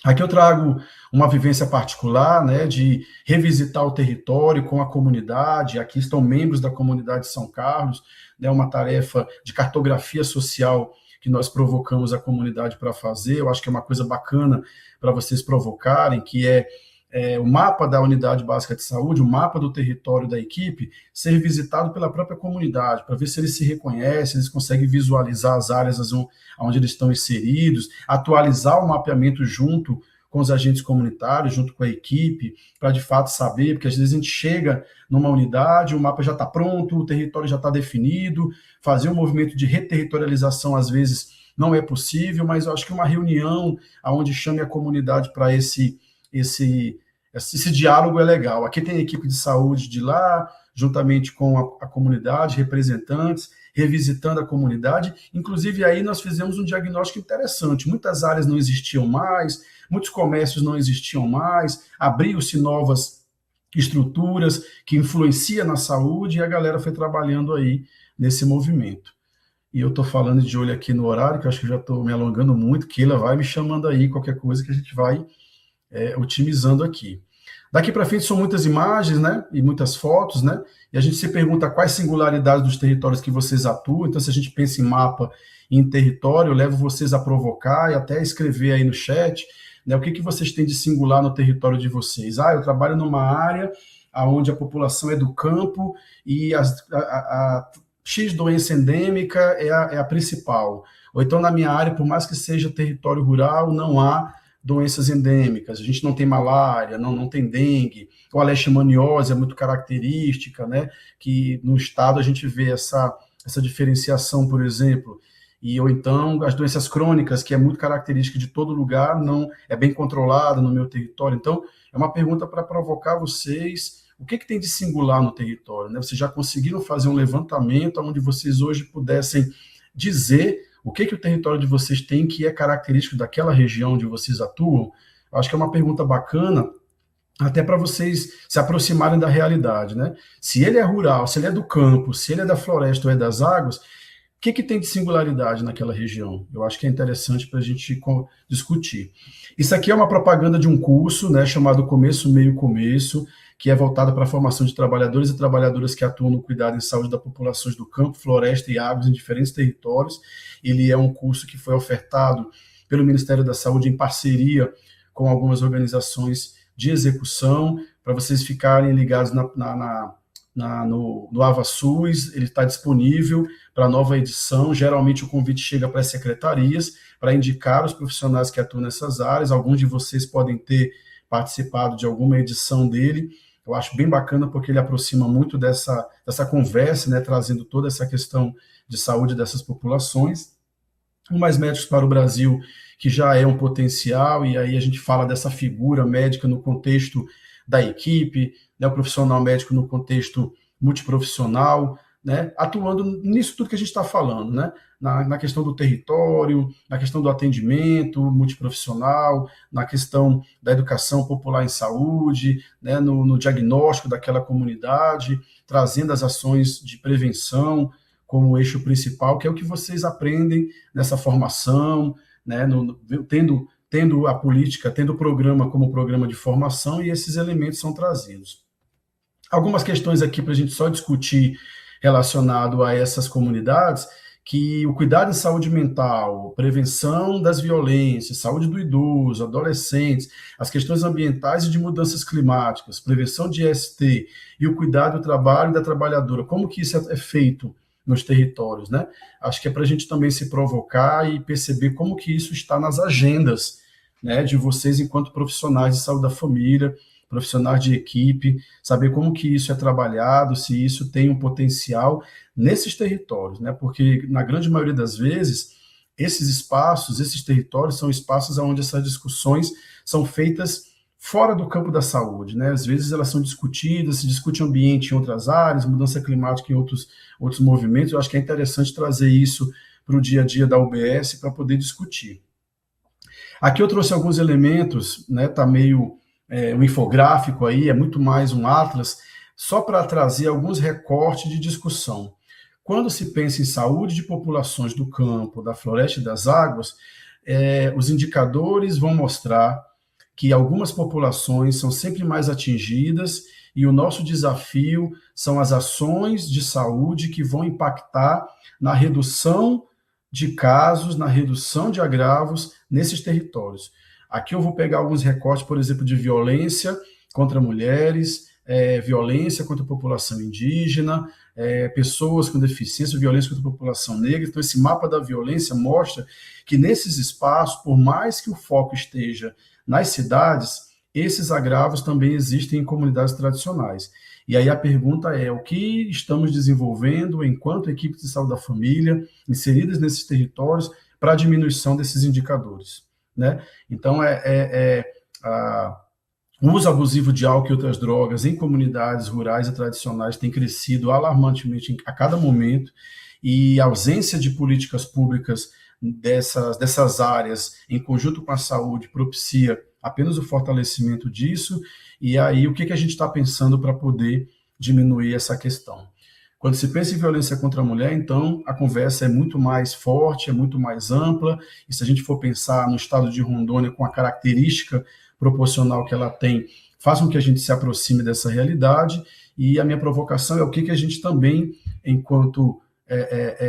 Aqui eu trago uma vivência particular, né, de revisitar o território com a comunidade. Aqui estão membros da comunidade de São Carlos, né, uma tarefa de cartografia social que nós provocamos a comunidade para fazer. Eu acho que é uma coisa bacana para vocês provocarem, que é o mapa da unidade básica de saúde, o mapa do território da equipe, ser visitado pela própria comunidade, para ver se eles se reconhecem, eles conseguem visualizar as áreas onde eles estão inseridos, atualizar o mapeamento junto com os agentes comunitários, junto com a equipe, para de fato saber, porque às vezes a gente chega numa unidade, o mapa já está pronto, o território já está definido, fazer um movimento de reterritorialização às vezes não é possível, mas eu acho que uma reunião onde chame a comunidade para esse diálogo é legal. Aqui tem a equipe de saúde de lá, juntamente com a comunidade, representantes, revisitando a comunidade. Inclusive, aí nós fizemos um diagnóstico interessante. Muitas áreas não existiam mais, muitos comércios não existiam mais, abriu-se novas estruturas que influenciam na saúde, e a galera foi trabalhando aí nesse movimento. E eu estou falando de olho aqui no horário, que eu acho que eu já estou me alongando muito, que ela vai me chamando aí, qualquer coisa que a gente vai otimizando aqui. Daqui para frente são muitas imagens, né, e muitas fotos, né, e a gente se pergunta quais singularidades dos territórios que vocês atuam. Então, se a gente pensa em mapa e em território, eu levo vocês a provocar e até escrever aí no chat, né, o que vocês têm de singular no território de vocês. Eu trabalho numa área onde a população é do campo e a X doença endêmica é a principal. Ou então, na minha área, por mais que seja território rural, não há doenças endêmicas, a gente não tem malária, não tem dengue, ou a leishmaniose é muito característica, né, que no estado a gente vê essa diferenciação, por exemplo, ou então as doenças crônicas, que é muito característica de todo lugar, não é bem controlada no meu território. Então, é uma pergunta para provocar vocês, o que tem de singular no território, né? Vocês já conseguiram fazer um levantamento onde vocês hoje pudessem dizer o que o território de vocês tem que é característico daquela região onde vocês atuam? Acho que é uma pergunta bacana, até para vocês se aproximarem da realidade, né? Se ele é rural, se ele é do campo, se ele é da floresta ou é das águas, o que tem de singularidade naquela região? Eu acho que é interessante para a gente discutir. Isso aqui é uma propaganda de um curso, né, chamado Começo, Meio, Começo, que é voltado para a formação de trabalhadores e trabalhadoras que atuam no cuidado em saúde das populações do campo, floresta e águas em diferentes territórios. Ele é um curso que foi ofertado pelo Ministério da Saúde em parceria com algumas organizações de execução, para vocês ficarem ligados no AvaSUS. Ele está disponível para nova edição. Geralmente o convite chega para as secretarias, para indicar os profissionais que atuam nessas áreas. Alguns de vocês podem ter participado de alguma edição dele. Eu acho bem bacana, porque ele aproxima muito dessa conversa, né, trazendo toda essa questão de saúde dessas populações. O Mais Médicos para o Brasil, que já é um potencial, e aí a gente fala dessa figura médica no contexto da equipe, né, o profissional médico no contexto multiprofissional, né, atuando nisso tudo que a gente está falando, né, na questão do território, na questão do atendimento multiprofissional, na questão da educação popular em saúde, né, no diagnóstico daquela comunidade, trazendo as ações de prevenção como eixo principal, que é o que vocês aprendem nessa formação, né, tendo a política, tendo o programa como programa de formação, e esses elementos são trazidos. Algumas questões aqui para a gente só discutir relacionado a essas comunidades, que o cuidado em saúde mental, prevenção das violências, saúde do idoso, adolescentes, as questões ambientais e de mudanças climáticas, prevenção de IST e o cuidado do trabalho e da trabalhadora, como que isso é feito nos territórios, né? Acho que é para a gente também se provocar e perceber como que isso está nas agendas, né, de vocês enquanto profissionais de saúde da família, profissionais de equipe, saber como que isso é trabalhado, se isso tem um potencial nesses territórios, né? Porque na grande maioria das vezes esses espaços, esses territórios são espaços onde essas discussões são feitas fora do campo da saúde, né? Às vezes elas são discutidas, se discute ambiente em outras áreas, mudança climática em outros movimentos. Eu acho que é interessante trazer isso para o dia a dia da UBS para poder discutir. Aqui eu trouxe alguns elementos, né? Tá meio um infográfico aí, é muito mais um atlas, só para trazer alguns recortes de discussão. Quando se pensa em saúde de populações do campo, da floresta e das águas, os indicadores vão mostrar que algumas populações são sempre mais atingidas e o nosso desafio são as ações de saúde que vão impactar na redução de casos, na redução de agravos nesses territórios. Aqui eu vou pegar alguns recortes, por exemplo, de violência contra mulheres, violência contra a população indígena, pessoas com deficiência, violência contra a população negra. Então, esse mapa da violência mostra que nesses espaços, por mais que o foco esteja nas cidades, esses agravos também existem em comunidades tradicionais. E aí a pergunta é, o que estamos desenvolvendo enquanto equipe de saúde da família, inseridas nesses territórios, para a diminuição desses indicadores, né? Então, o uso abusivo de álcool e outras drogas em comunidades rurais e tradicionais tem crescido alarmantemente a cada momento, e a ausência de políticas públicas dessas áreas, em conjunto com a saúde, propicia apenas o fortalecimento disso. E aí, o que a gente está pensando para poder diminuir essa questão? Quando se pensa em violência contra a mulher, então, a conversa é muito mais forte, é muito mais ampla, e se a gente for pensar no estado de Rondônia, com a característica proporcional que ela tem, faz com que a gente se aproxime dessa realidade, e a minha provocação é o que a gente também, enquanto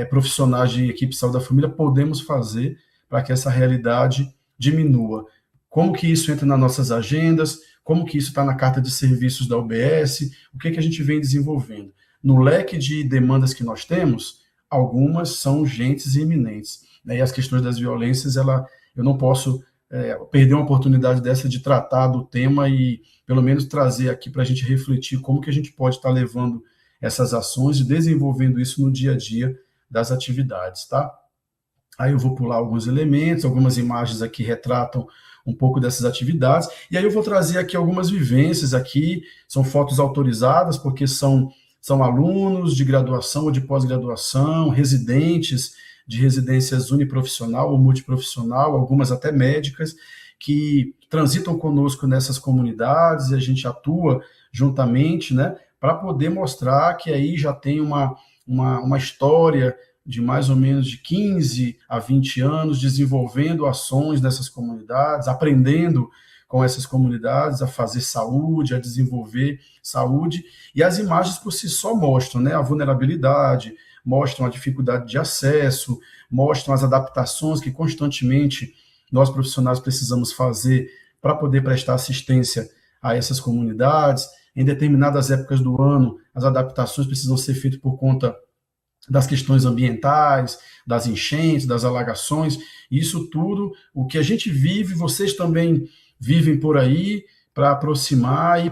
profissionais de equipe de saúde da família, podemos fazer para que essa realidade diminua. Como que isso entra nas nossas agendas, como que isso está na carta de serviços da UBS, o que a gente vem desenvolvendo. No leque de demandas que nós temos, algumas são urgentes e iminentes, né? E as questões das violências, eu não posso perder uma oportunidade dessa de tratar do tema e, pelo menos, trazer aqui para a gente refletir como que a gente pode estar levando essas ações e desenvolvendo isso no dia a dia das atividades, tá? Aí eu vou pular alguns elementos, algumas imagens aqui retratam um pouco dessas atividades, e aí eu vou trazer aqui algumas vivências aqui, são fotos autorizadas, porque são alunos de graduação ou de pós-graduação, residentes de residências uniprofissional ou multiprofissional, algumas até médicas, que transitam conosco nessas comunidades, e a gente atua juntamente, né, para poder mostrar que aí já tem uma história de mais ou menos de 15 a 20 anos, desenvolvendo ações nessas comunidades, aprendendo com essas comunidades a fazer saúde, a desenvolver saúde, e as imagens por si só mostram, né, a vulnerabilidade, mostram a dificuldade de acesso, mostram as adaptações que constantemente nós profissionais precisamos fazer para poder prestar assistência a essas comunidades. Em determinadas épocas do ano, as adaptações precisam ser feitas por conta das questões ambientais, das enchentes, das alagações, e isso tudo, o que a gente vive, vocês também vivem por aí, para aproximar e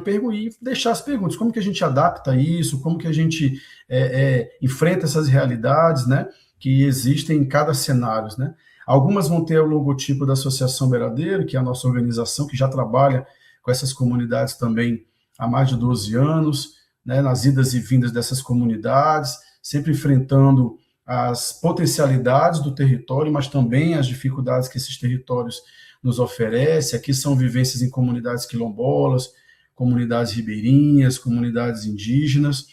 deixar as perguntas, como que a gente adapta isso, como que a gente enfrenta essas realidades, né, que existem em cada cenário, né? Algumas vão ter o logotipo da Associação Beiradeiro, que é a nossa organização, que já trabalha com essas comunidades também há mais de 12 anos, né, nas idas e vindas dessas comunidades, sempre enfrentando as potencialidades do território, mas também as dificuldades que esses territórios nos oferecem. Aqui são vivências em comunidades quilombolas, comunidades ribeirinhas, comunidades indígenas,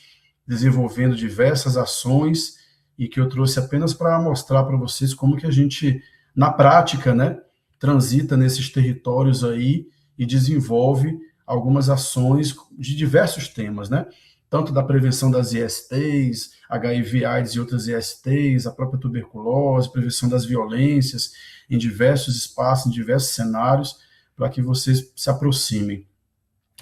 desenvolvendo diversas ações, e que eu trouxe apenas para mostrar para vocês como que a gente, na prática, né, transita nesses territórios aí e desenvolve algumas ações de diversos temas, né? Tanto da prevenção das ISTs, HIV, AIDS e outras ISTs, a própria tuberculose, prevenção das violências em diversos espaços, em diversos cenários, para que vocês se aproximem.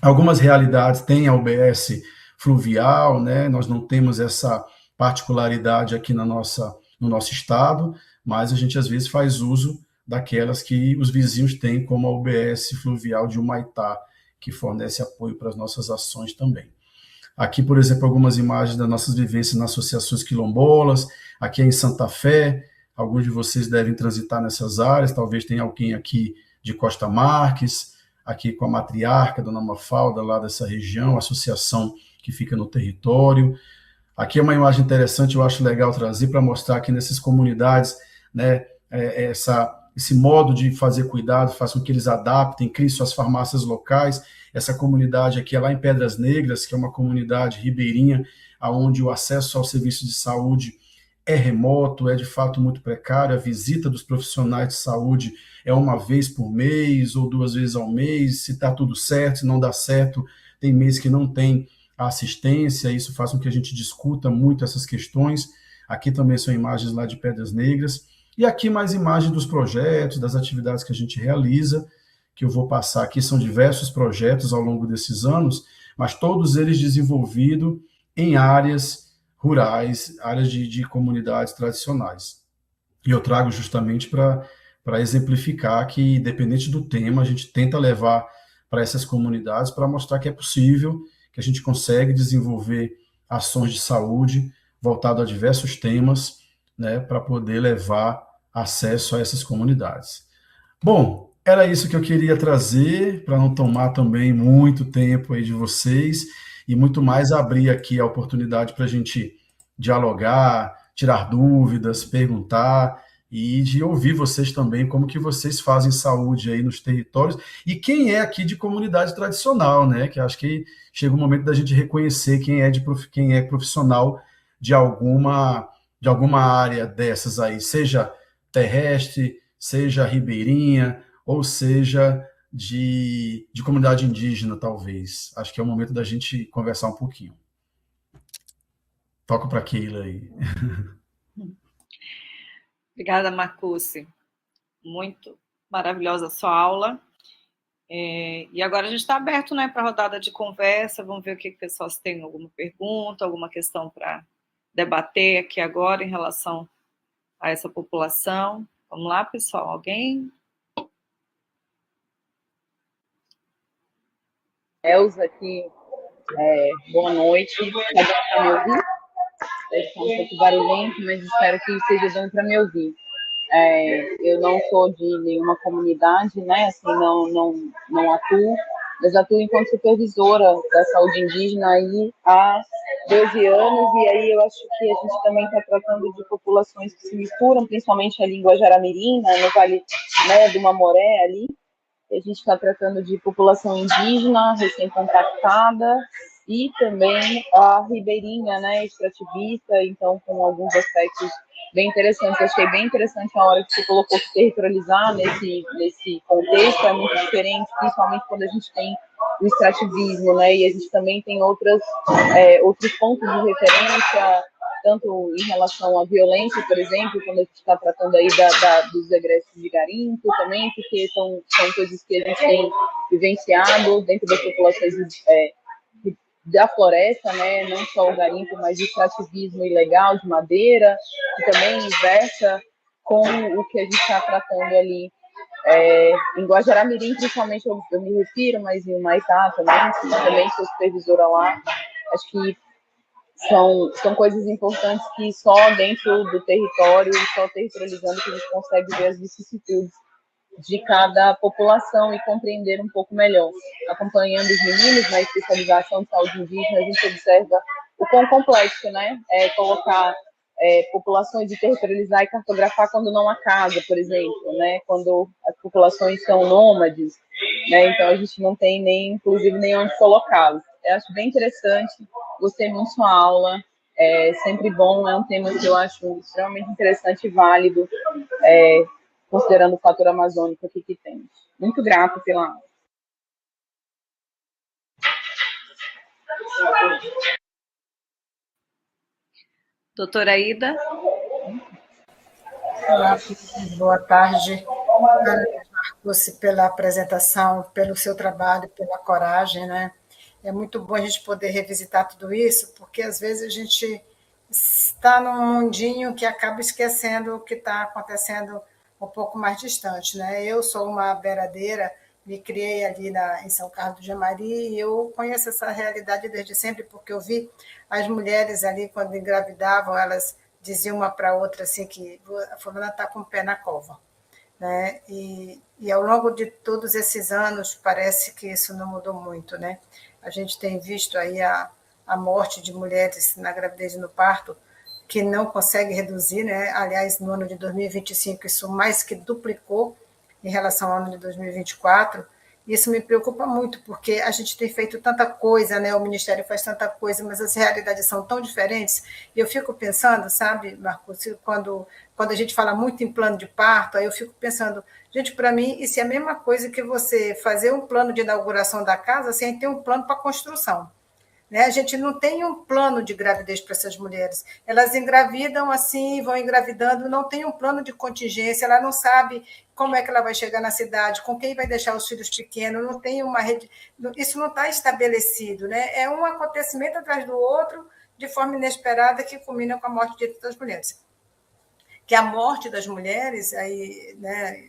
Algumas realidades têm a UBS fluvial, né? Nós não temos essa particularidade aqui no nosso estado, mas a gente às vezes faz uso daquelas que os vizinhos têm, como a UBS fluvial de Humaitá, que fornece apoio para as nossas ações também. Aqui, por exemplo, algumas imagens das nossas vivências nas associações quilombolas, aqui é em Santa Fé, alguns de vocês devem transitar nessas áreas, talvez tenha alguém aqui de Costa Marques, aqui com a matriarca, Dona Mafalda, lá dessa região, associação que fica no território. Aqui é uma imagem interessante, eu acho legal trazer para mostrar que nessas comunidades, né, esse modo de fazer cuidado faz com que eles adaptem, criem suas farmácias locais. Essa comunidade aqui é lá em Pedras Negras, que é uma comunidade ribeirinha, onde o acesso ao serviço de saúde é remoto, é de fato muito precário. A visita dos profissionais de saúde é uma vez por mês ou 2 vezes ao mês. Se está tudo certo, se não dá certo, tem meses que não tem a assistência. Isso faz com que a gente discuta muito essas questões. Aqui também são imagens lá de Pedras Negras. E aqui mais imagens dos projetos, das atividades que a gente realiza, que eu vou passar aqui. São diversos projetos ao longo desses anos, mas todos eles desenvolvidos em áreas rurais, áreas de comunidades tradicionais. E eu trago justamente para exemplificar que, independente do tema, a gente tenta levar para essas comunidades para mostrar que é possível, que a gente consegue desenvolver ações de saúde voltado a diversos temas, né, para poder levar acesso a essas comunidades. Bom, era isso que eu queria trazer, para não tomar também muito tempo aí de vocês, e muito mais abrir aqui a oportunidade para a gente dialogar, tirar dúvidas, perguntar, e de ouvir vocês também, como que vocês fazem saúde aí nos territórios, e quem é aqui de comunidade tradicional, né? Que acho que chega o momento da gente reconhecer quem é profissional de alguma área dessas aí, seja terrestre, seja ribeirinha, ou seja de comunidade indígena, talvez. Acho que é o momento da gente conversar um pouquinho. Toca para a Keila aí. Obrigada, Marcuce. Muito maravilhosa a sua aula. E agora a gente está aberto, né, para a rodada de conversa. Vamos ver o que o pessoal, se tem alguma pergunta, alguma questão para debater aqui agora em relação a essa população. Vamos lá, pessoal. Alguém? Elza aqui, boa noite. Está dando para me ouvir? Está um pouco barulhento, mas espero que seja dando para me ouvir. Eu não sou de nenhuma comunidade, né? Assim, não atuo, mas atuo enquanto supervisora da saúde indígena aí há 12 anos, e aí eu acho que a gente também está tratando de populações que se misturam, principalmente a língua jaramirim, no Vale, né, do Mamoré ali. A gente está tratando de população indígena, recém-contactada, e também a ribeirinha, né, extrativista, então com alguns aspectos bem interessantes. Eu achei bem interessante a hora que você colocou que territorializar nesse contexto é muito diferente, principalmente quando a gente tem o extrativismo, né, e a gente também tem outros pontos de referência, tanto em relação à violência, por exemplo, quando a gente está tratando aí dos egressos de garimpo também, porque são coisas que a gente tem vivenciado dentro das populações da floresta, né? Não só o garimpo, mas o extrativismo ilegal de madeira, que também inversa com o que a gente está tratando ali. Em Guajará-Mirim, principalmente, eu me refiro, mas em Humaitá também sou supervisora lá. Acho que são coisas importantes que só dentro do território, só territorializando, que a gente consegue ver as vicissitudes de cada população e compreender um pouco melhor. Acompanhando os meninos na especialização de saúde indígena, a gente observa o quão complexo, né, colocar populações e territorializar e cartografar quando não há casa, por exemplo, né, quando as populações são nômades, né, então a gente não tem inclusive, nem onde colocá-los. Eu acho bem interessante, gostei muito da sua aula, é sempre bom, é um tema que eu acho extremamente interessante e válido, considerando o fator amazônico aqui que temos. Muito grato pela aula. Doutora Ida? Olá, boa tarde. Marcuce, pela apresentação, pelo seu trabalho, pela coragem, né? É muito bom a gente poder revisitar tudo isso, porque às vezes a gente está num mundinho que acaba esquecendo o que está acontecendo um pouco mais distante, né? Eu sou uma beiradeira, me criei ali em São Carlos do Jamari, e eu conheço essa realidade desde sempre, porque eu vi as mulheres ali, quando engravidavam, elas dizia uma para outra assim que a fulana está com o pé na cova, né? E ao longo de todos esses anos parece que isso não mudou muito, né? A gente tem visto aí a morte de mulheres na gravidez e no parto que não consegue reduzir, né? Aliás, no ano de 2025 isso mais que duplicou em relação ao ano de 2024. Isso me preocupa muito, porque a gente tem feito tanta coisa, né? O Ministério faz tanta coisa, mas as realidades são tão diferentes. E eu fico pensando, sabe, Marcos, quando a gente fala muito em plano de parto, aí eu fico pensando, gente, para mim, isso é a mesma coisa que você fazer um plano de inauguração da casa sem ter um plano para construção. Né? A gente não tem um plano de gravidez para essas mulheres. Elas engravidam assim, vão engravidando, não tem um plano de contingência, ela não sabe como é que ela vai chegar na cidade, com quem vai deixar os filhos pequenos, não tem uma rede. Isso não está estabelecido. Né? É um acontecimento atrás do outro, de forma inesperada, que culmina com a morte de todas as mulheres. Que a morte das mulheres, aí, né,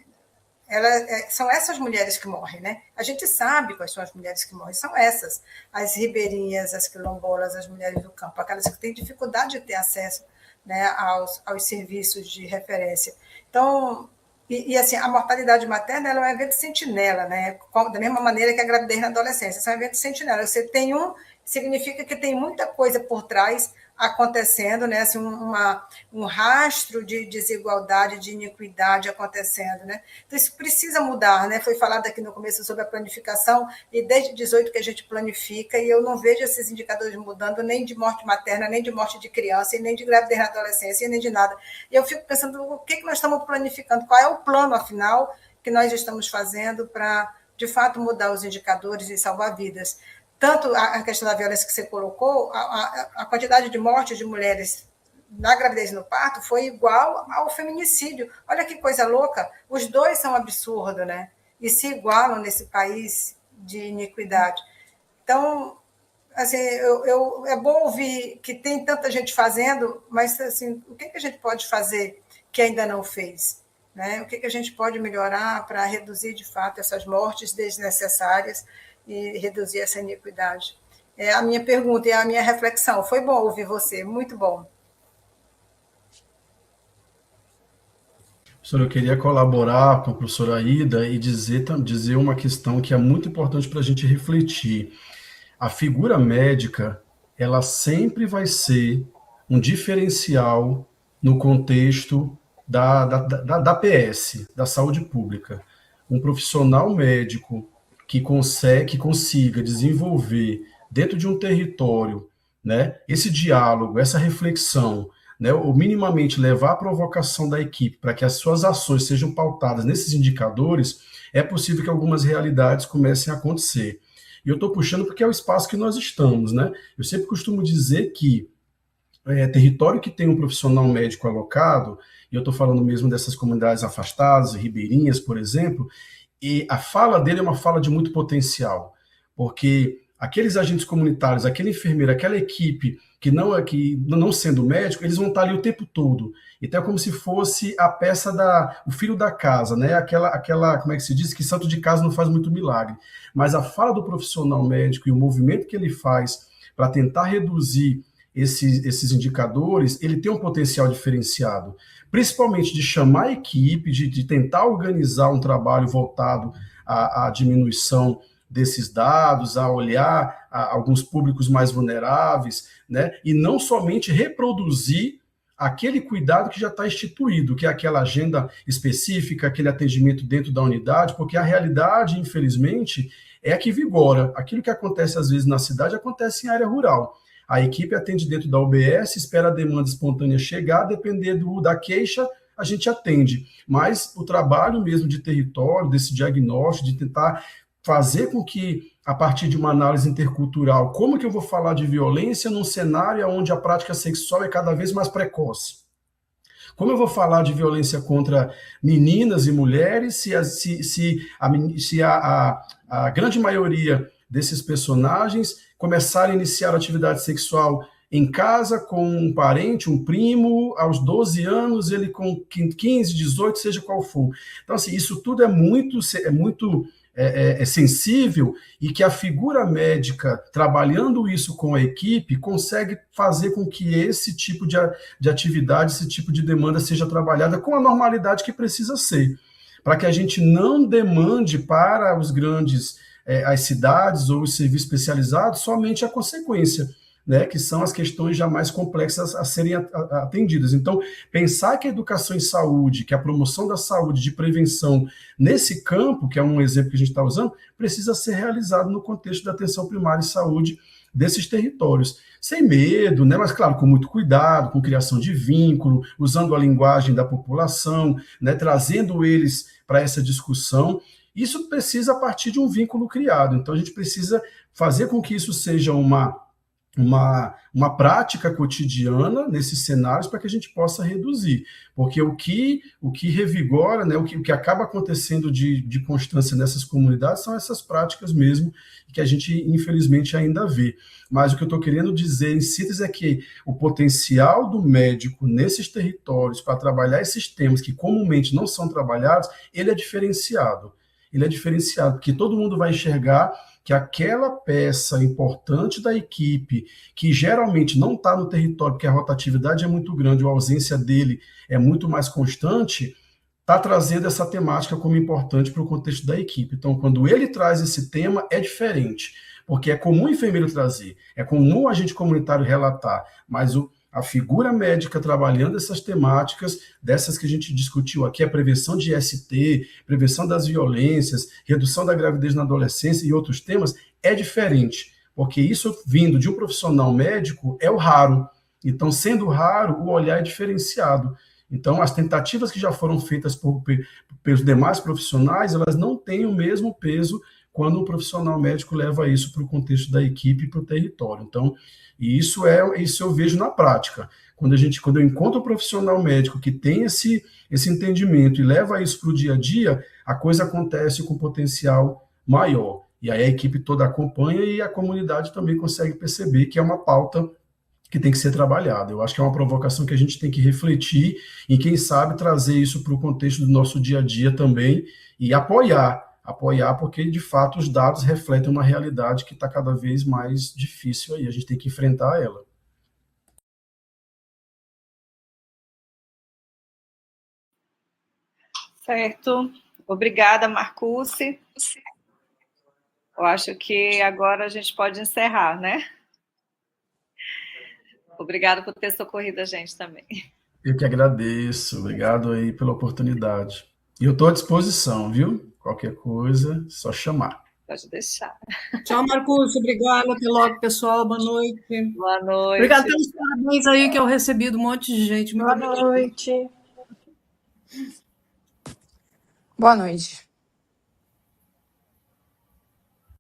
são essas mulheres que morrem, né? A gente sabe quais são as mulheres que morrem, são essas, as ribeirinhas, as quilombolas, as mulheres do campo, aquelas que têm dificuldade de ter acesso, né, aos serviços de referência. Então, assim, a mortalidade materna ela é um evento sentinela, né? Da mesma maneira que a gravidez na adolescência, é um evento sentinela. Você tem significa que tem muita coisa por trás acontecendo, né? Assim, um rastro de desigualdade, de iniquidade acontecendo. Né? Então, isso precisa mudar. Né? Foi falado aqui no começo sobre a planificação, e desde 18 que a gente planifica, e eu não vejo esses indicadores mudando, nem de morte materna, nem de morte de criança, e nem de gravidez na adolescência, e nem de nada. E eu fico pensando, o que nós estamos planificando? Qual é o plano, afinal, que nós estamos fazendo para, de fato, mudar os indicadores e salvar vidas? Tanto a questão da violência que você colocou, a quantidade de mortes de mulheres na gravidez e no parto foi igual ao feminicídio. Olha que coisa louca, os dois são absurdos, né? E se igualam nesse país de iniquidade. Então, assim, é bom ouvir que tem tanta gente fazendo, mas assim, o que a gente pode fazer que ainda não fez? Né? O que a gente pode melhorar para reduzir, de fato, essas mortes desnecessárias e reduzir essa iniquidade? É a minha pergunta e a minha reflexão. Foi bom ouvir você, muito bom. Professor, eu queria colaborar com a professora Aida e dizer uma questão que é muito importante para a gente refletir. A figura médica, ela sempre vai ser um diferencial no contexto da PS, da saúde pública. Um profissional médico que consiga desenvolver dentro de um território, né, esse diálogo, essa reflexão, né, ou minimamente levar a provocação da equipe para que as suas ações sejam pautadas nesses indicadores, é possível que algumas realidades comecem a acontecer. E eu estou puxando porque é o espaço que nós estamos, né? Eu sempre costumo dizer que território que tem um profissional médico alocado, e eu estou falando mesmo dessas comunidades afastadas, ribeirinhas, por exemplo, e a fala dele é uma fala de muito potencial, porque aqueles agentes comunitários, aquele enfermeiro, aquela equipe que não sendo médico, eles vão estar ali o tempo todo. Então é como se fosse a peça o filho da casa, né? Aquela, como é que se diz? Que santo de casa não faz muito milagre. Mas a fala do profissional médico e o movimento que ele faz para tentar reduzir esses indicadores, ele tem um potencial diferenciado, principalmente de chamar a equipe, de tentar organizar um trabalho voltado à diminuição desses dados, a olhar alguns públicos mais vulneráveis, né? E não somente reproduzir aquele cuidado que já está instituído, que é aquela agenda específica, aquele atendimento dentro da unidade, porque a realidade, infelizmente, é a que vigora. Aquilo que acontece às vezes na cidade acontece em área rural. A equipe atende dentro da UBS, espera a demanda espontânea chegar, depender da queixa, a gente atende. Mas o trabalho mesmo de território, desse diagnóstico, de tentar fazer com que, a partir de uma análise intercultural, como que eu vou falar de violência num cenário onde a prática sexual é cada vez mais precoce? Como eu vou falar de violência contra meninas e mulheres se a grande maioria desses personagens começarem a iniciar atividade sexual em casa com um parente, um primo, aos 12 anos, ele com 15, 18, seja qual for. Então, assim, isso tudo é muito sensível e que a figura médica, trabalhando isso com a equipe, consegue fazer com que esse tipo de atividade, esse tipo de demanda seja trabalhada com a normalidade que precisa ser, para que a gente não demande para os grandes, as cidades ou os serviços especializados somente a consequência, né, que são as questões já mais complexas a serem atendidas. Então, pensar que a educação em saúde, que a promoção da saúde, de prevenção, nesse campo, que é um exemplo que a gente está usando, precisa ser realizado no contexto da atenção primária em saúde desses territórios. Sem medo, né, mas, claro, com muito cuidado, com criação de vínculo, usando a linguagem da população, né, trazendo eles para essa discussão. Isso precisa partir de um vínculo criado. Então, a gente precisa fazer com que isso seja uma prática cotidiana nesses cenários para que a gente possa reduzir. Porque o que revigora, né, o que acaba acontecendo de constância nessas comunidades são essas práticas mesmo, que a gente, infelizmente, ainda vê. Mas o que eu estou querendo dizer, em síntese, é que o potencial do médico nesses territórios para trabalhar esses temas que comumente não são trabalhados, ele é diferenciado. Ele é diferenciado, porque todo mundo vai enxergar que aquela peça importante da equipe, que geralmente não está no território, porque a rotatividade é muito grande, a ausência dele é muito mais constante, está trazendo essa temática como importante para o contexto da equipe. Então, quando ele traz esse tema, é diferente, porque é comum o enfermeiro trazer, é comum o agente comunitário relatar, mas a figura médica trabalhando essas temáticas, dessas que a gente discutiu aqui, a prevenção de IST, prevenção das violências, redução da gravidez na adolescência e outros temas, é diferente, porque isso vindo de um profissional médico é o raro. Então, sendo raro, o olhar é diferenciado. Então, as tentativas que já foram feitas pelos demais profissionais, elas não têm o mesmo peso quando um profissional médico leva isso para o contexto da equipe e para o território. Então, isso eu vejo na prática. Quando eu encontro um profissional médico que tem esse entendimento e leva isso para o dia a dia, a coisa acontece com potencial maior. E aí a equipe toda acompanha e a comunidade também consegue perceber que é uma pauta que tem que ser trabalhada. Eu acho que é uma provocação que a gente tem que refletir e, quem sabe, trazer isso para o contexto do nosso dia a dia também e apoiar, porque, de fato, os dados refletem uma realidade que está cada vez mais difícil aí, a gente tem que enfrentar ela. Certo. Obrigada, Marcucci. Eu acho que agora a gente pode encerrar, né? Obrigada por ter socorrido a gente também. Eu que agradeço, obrigado aí pela oportunidade. E eu estou à disposição, viu? Qualquer coisa, só chamar. Pode deixar. Tchau, Marcos. Obrigada. Até logo, pessoal. Boa noite. Boa noite. Obrigada pelos parabéns aí que eu recebi de um monte de gente. Boa noite. Boa noite.